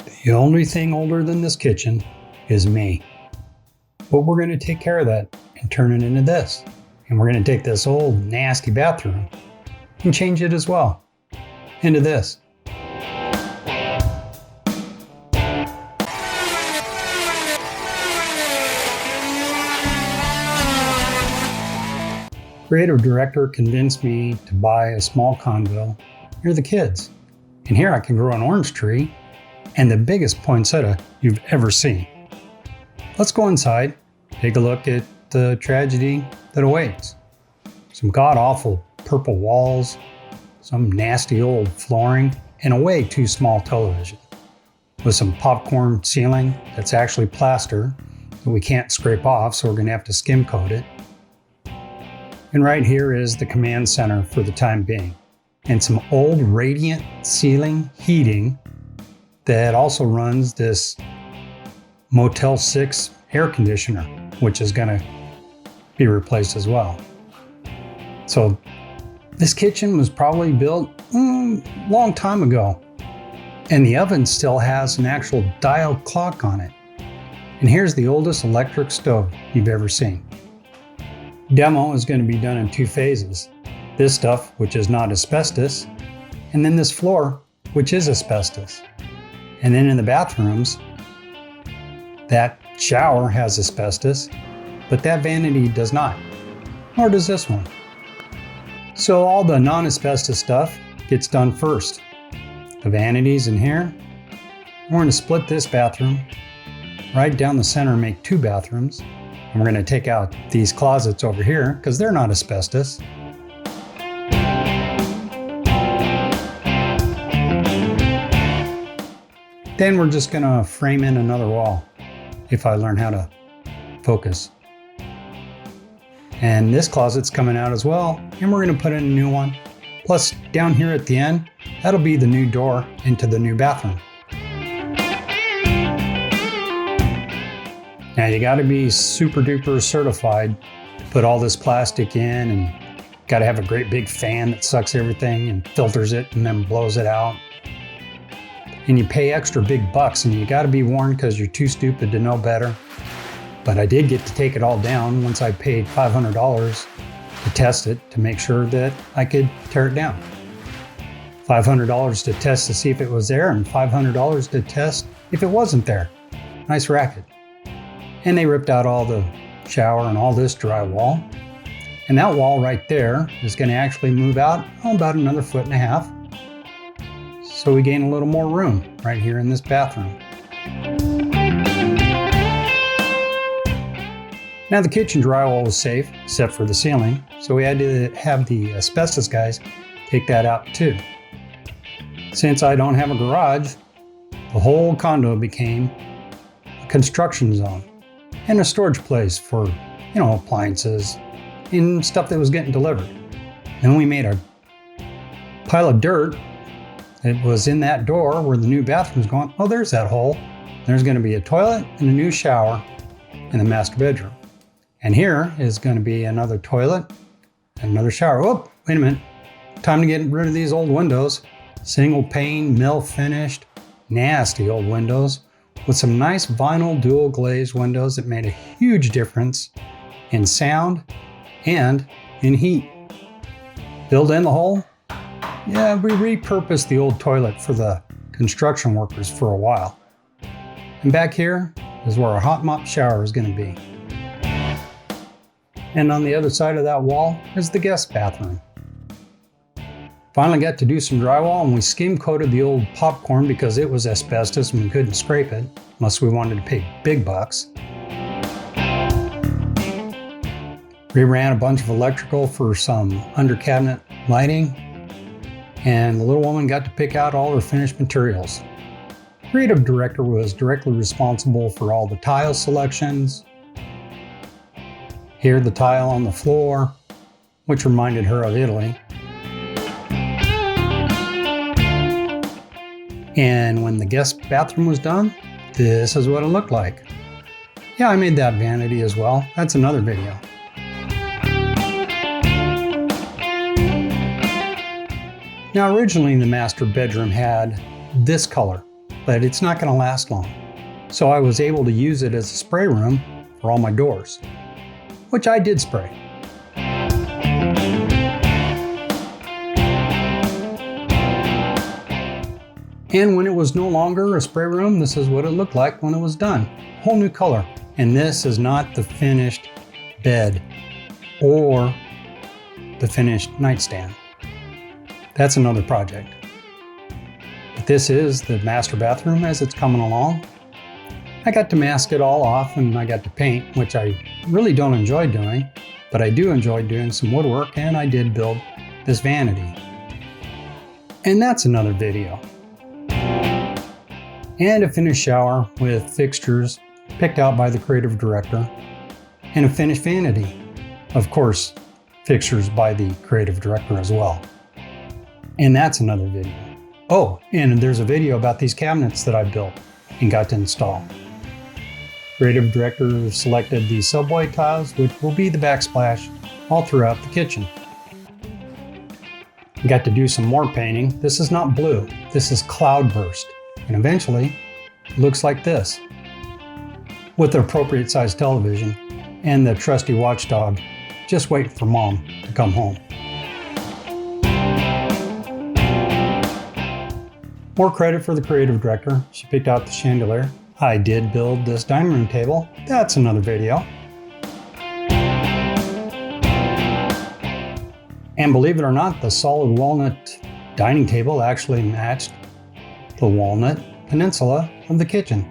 The only thing older than this kitchen is me. But we're going to take care of that and turn it into this. And we're going to take this old nasty bathroom and change it as well into this. Creative director convinced me to buy a small condo near the kids. And here I can grow an orange tree and the biggest poinsettia you've ever seen. Let's go inside, take a look at the tragedy that awaits. Some god-awful purple walls, some nasty old flooring, and a way too small television. With some popcorn ceiling that's actually plaster that we can't scrape off, so we're going to have to skim coat it. And right here is the command center for the time being. And some old radiant ceiling heating that also runs this Motel 6 air conditioner, which is going to be replaced as well. So this kitchen was probably built a long time ago. And the oven still has an actual dial clock on it. And here's the oldest electric stove you've ever seen. Demo is going to be done in 2 phases. This stuff, which is not asbestos, and then this floor, which is asbestos. And then in the bathrooms, that shower has asbestos, but that vanity does not, nor does this one. So all the non-asbestos stuff gets done first. The vanities in here, we're going to split this bathroom right down the center and make 2 bathrooms. And we're going to take out these closets over here because they're not asbestos. Then we're just going to frame in another wall if I learn how to focus. And this closet's coming out as well, and we're going to put in a new one. Plus, down here at the end, that'll be the new door into the new bathroom. Now you got to be super duper certified to put all this plastic in, and got to have a great big fan that sucks everything and filters it and then blows it out. And you pay extra big bucks, and you got to be warned because you're too stupid to know better. But I did get to take it all down once I paid $500 to test it to make sure that I could tear it down. $500 to test to see if it was there, and $500 to test if it wasn't there. Nice racket. And they ripped out all the shower and all this drywall. And that wall right there is going to actually move out about another 1.5 feet. So we gain a little more room right here in this bathroom. Now the kitchen drywall was safe, except for the ceiling. So we had to have the asbestos guys take that out too. Since I don't have a garage, the whole condo became a construction zone. And a storage place for, appliances and stuff that was getting delivered. Then we made a pile of dirt that was in that door where the new bathroom's going. Oh, there's that hole. There's going to be a toilet and a new shower in the master bedroom. And here is going to be another toilet and another shower. Oh, wait a minute. Time to get rid of these old windows. Single pane, mill finished, nasty old windows, with some nice vinyl dual glazed windows that made a huge difference in sound and in heat. Filled in the hole? Yeah, we repurposed the old toilet for the construction workers for a while. And back here is where our hot mop shower is going to be. And on the other side of that wall is the guest bathroom. Finally got to do some drywall, and we skim coated the old popcorn because it was asbestos and we couldn't scrape it unless we wanted to pay big bucks. We ran a bunch of electrical for some under cabinet lighting, and the little woman got to pick out all her finished materials. Creative director was directly responsible for all the tile selections. Here the tile on the floor, which reminded her of Italy. And when the guest bathroom was done, this is what it looked like. Yeah, I made that vanity as well. That's another video. Now originally the master bedroom had this color, but it's not going to last long. So I was able to use it as a spray room for all my doors, which I did spray. And when it was no longer a spray room, this is what it looked like when it was done. Whole new color. And this is not the finished bed or the finished nightstand. That's another project. But this is the master bathroom as it's coming along. I got to mask it all off and I got to paint, which I really don't enjoy doing, but I do enjoy doing some woodwork, and I did build this vanity. And that's another video. And a finished shower with fixtures picked out by the creative director, and a finished vanity. Of course, fixtures by the creative director as well. And that's another video. Oh, and there's a video about these cabinets that I built and got to install. Creative director selected the subway tiles, which will be the backsplash all throughout the kitchen. I got to do some more painting. This is not blue, this is cloudburst. And eventually, it looks like this, with the appropriate size television and the trusty watchdog just waiting for Mom to come home. More credit for the creative director. She picked out the chandelier. I did build this dining room table. That's another video. And believe it or not, the solid walnut dining table actually matched the walnut peninsula of the kitchen.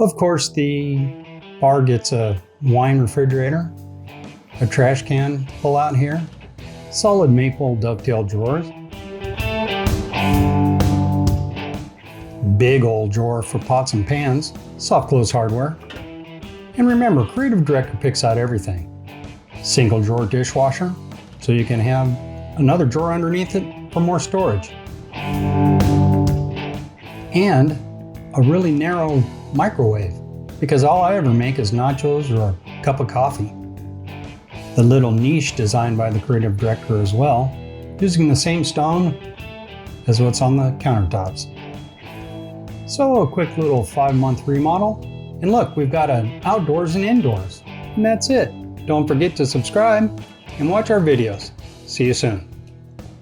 Of course, the bar gets a wine refrigerator, a trash can pull out here, solid maple dovetail drawers, big old drawer for pots and pans, soft close hardware. And remember, creative director picks out everything. Single drawer dishwasher, so you can have another drawer underneath it for more storage. And a really narrow microwave, because all I ever make is nachos or a cup of coffee. The little niche designed by the creative director as well, using the same stone as what's on the countertops. So a quick little 5-month remodel. And look, we've got an outdoors and indoors. And that's it. Don't forget to subscribe and watch our videos. See you soon.